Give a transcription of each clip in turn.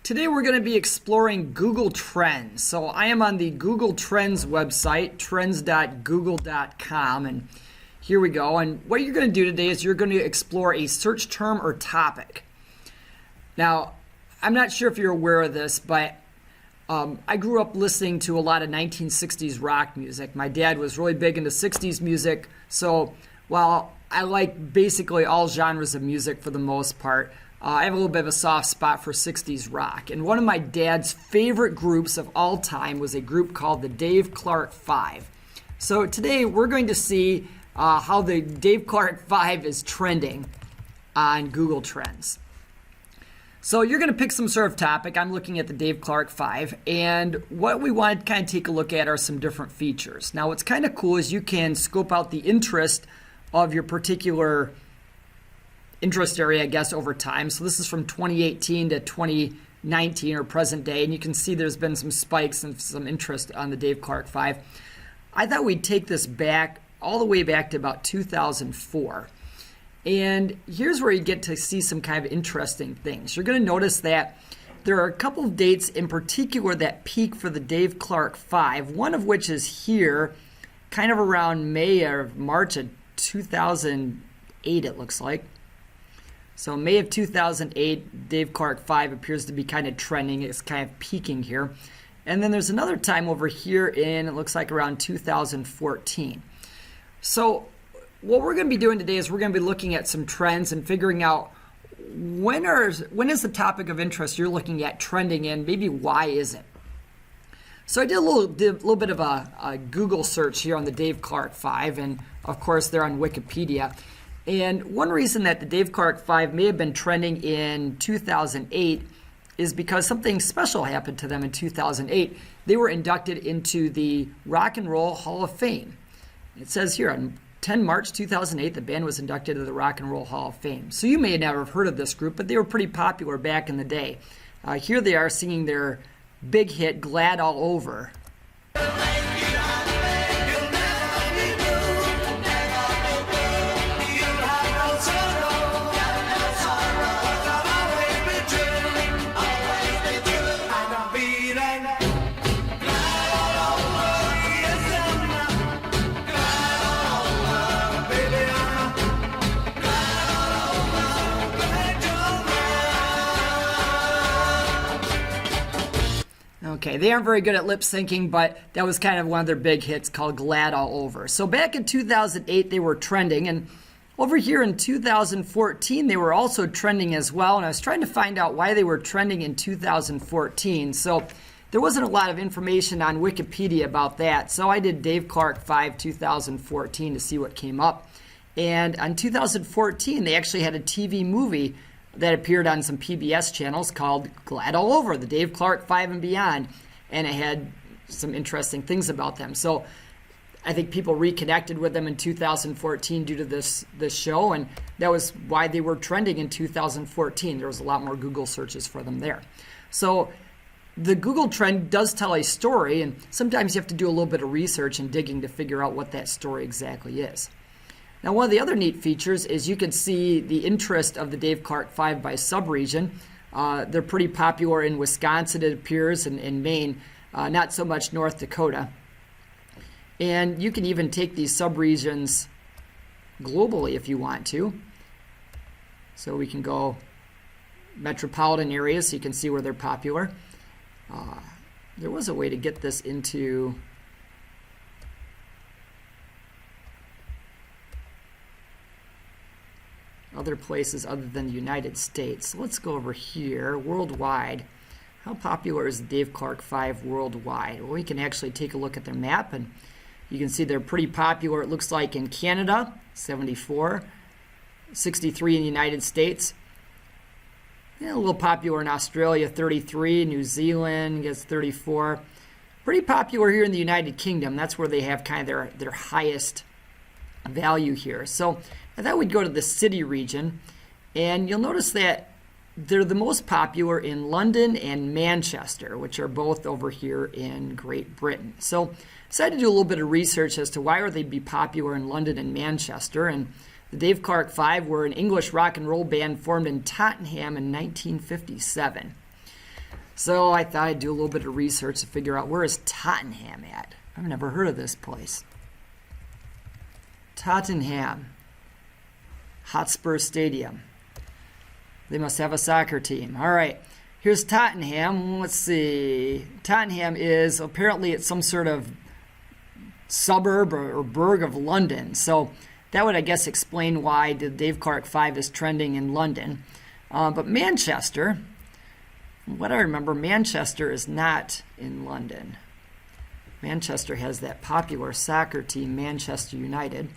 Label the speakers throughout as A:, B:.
A: Today we're going to be exploring Google Trends. So I am on the Google Trends website, trends.google.com, and here we go. And what you're going to do today is you're going to explore a search term or topic. Now, I'm not sure if you're aware of this, but I grew up listening to a lot of 1960s rock music. My dad was really big into 60s music, so while I like basically all genres of music for the most part, I have a little bit of a soft spot for 60s rock. And one of my dad's favorite groups of all time was a group called the Dave Clark 5. So today we're going to see how the Dave Clark 5 is trending on Google Trends. So you're going to pick some sort of topic. I'm looking at the Dave Clark 5, and what we want to kind of take a look at are some different features. Now what's kind of cool is you can scope out the interest of your particular interest area, I guess, over time. So this is from 2018 to 2019 or present day, and you can see there's been some spikes and some interest on the Dave Clark 5. I thought we'd take this back all the way back to about 2004. And here's where you get to see some kind of interesting things. You're going to notice that there are a couple of dates in particular that peak for the Dave Clark 5, one of which is here, kind of around May or March of 2008, it looks like. So May of 2008, Dave Clark 5 appears to be kind of trending. It's kind of peaking here. And then there's another time over here in, it looks like around 2014. So what we're going to be doing today is we're going to be looking at some trends and figuring out when is the topic of interest you're looking at trending in, maybe why is it? So I did a little bit of a Google search here on the Dave Clark 5, and of course they're on Wikipedia. And one reason that the Dave Clark 5 may have been trending in 2008 is because something special happened to them in 2008. They were inducted into the Rock and Roll Hall of Fame. It says here on 10 March 2008, the band was inducted into the Rock and Roll Hall of Fame. So you may never have heard of this group, but they were pretty popular back in the day. Here they are singing their big hit, Glad All Over. Okay, they aren't very good at lip syncing, but that was kind of one of their big hits called Glad All Over. So back in 2008, they were trending, and over here in 2014, they were also trending as well, and I was trying to find out why they were trending in 2014. So there wasn't a lot of information on Wikipedia about that, so I did Dave Clark 5 2014 to see what came up. And on 2014, they actually had a TV movie that appeared on some PBS channels called Glad All Over, the Dave Clark 5 and Beyond, and it had some interesting things about them. So I think people reconnected with them in 2014 due to this show, and that was why they were trending in 2014. There was a lot more Google searches for them there. So the Google trend does tell a story, and sometimes you have to do a little bit of research and digging to figure out what that story exactly is. Now, one of the other neat features is you can see the interest of the Dave Clark 5 by subregion. They're pretty popular in Wisconsin, it appears, and in Maine, not so much North Dakota. And you can even take these subregions globally if you want to. So we can go metropolitan areas so you can see where they're popular. There was a way to get this into other places other than the United States. So let's go over here, worldwide. How popular is the Dave Clark 5 worldwide? Well, we can actually take a look at their map, and you can see they're pretty popular, it looks like, in Canada, 74, 63 in the United States. Yeah, a little popular in Australia, 33, New Zealand gets 34. Pretty popular here in the United Kingdom. That's where they have kind of their highest value here. So I thought we'd go to the city region, and you'll notice that they're the most popular in London and Manchester, which are both over here in Great Britain. So I decided to do a little bit of research as to why would they be popular in London and Manchester, and the Dave Clark 5 were an English rock and roll band formed in Tottenham in 1957. So I thought I'd do a little bit of research to figure out where is Tottenham at. I've never heard of this place. Tottenham Hotspur Stadium. They must have a soccer team. All right, here's Tottenham. Let's see. Tottenham is apparently it's some sort of suburb or burg of London. So that would, I guess, explain why the Dave Clark 5 is trending in London. But Manchester, from what I remember, Manchester is not in London. Manchester has that popular soccer team, Manchester United.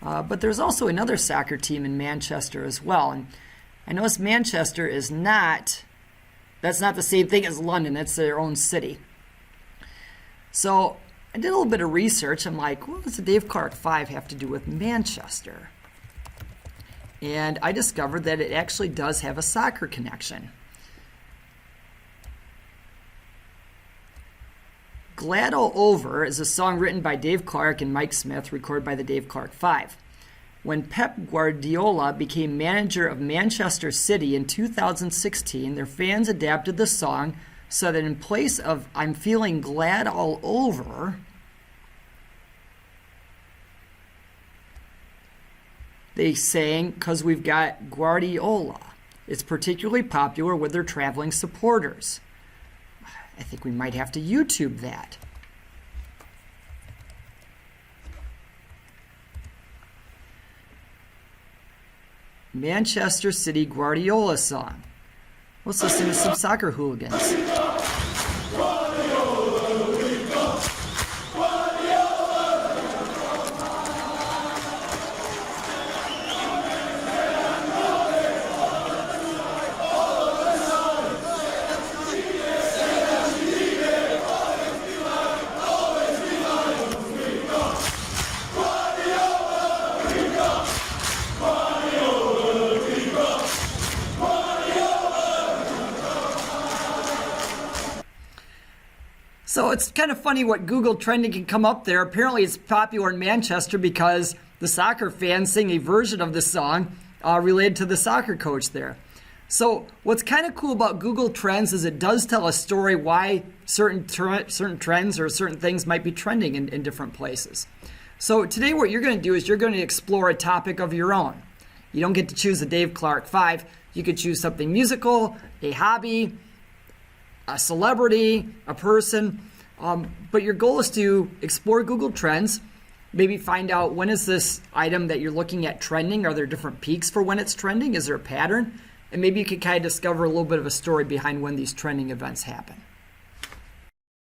A: But there's also another soccer team in Manchester as well. And I noticed Manchester is not, that's not the same thing as London. It's their own city. So I did a little bit of research. I'm like, what does the Dave Clark 5 have to do with Manchester? And I discovered that it actually does have a soccer connection. Glad All Over is a song written by Dave Clark and Mike Smith, recorded by the Dave Clark 5. When Pep Guardiola became manager of Manchester City in 2016, their fans adapted the song so that in place of I'm feeling glad all over, they sang because we've got Guardiola. It's particularly popular with their traveling supporters. I think we might have to YouTube that. Manchester City Guardiola song. Let's listen to some soccer hooligans. So it's kind of funny what Google trending can come up there. Apparently it's popular in Manchester because the soccer fans sing a version of the song related to the soccer coach there. So what's kind of cool about Google Trends is it does tell a story why certain trends or certain things might be trending in different places. So today what you're going to do is you're going to explore a topic of your own. You don't get to choose a Dave Clark 5. You could choose something musical, a hobby, a celebrity, a person. But your goal is to explore Google Trends, maybe find out when is this item that you're looking at trending. Are there different peaks for when it's trending? Is there a pattern? And maybe you can kind of discover a little bit of a story behind when these trending events happen.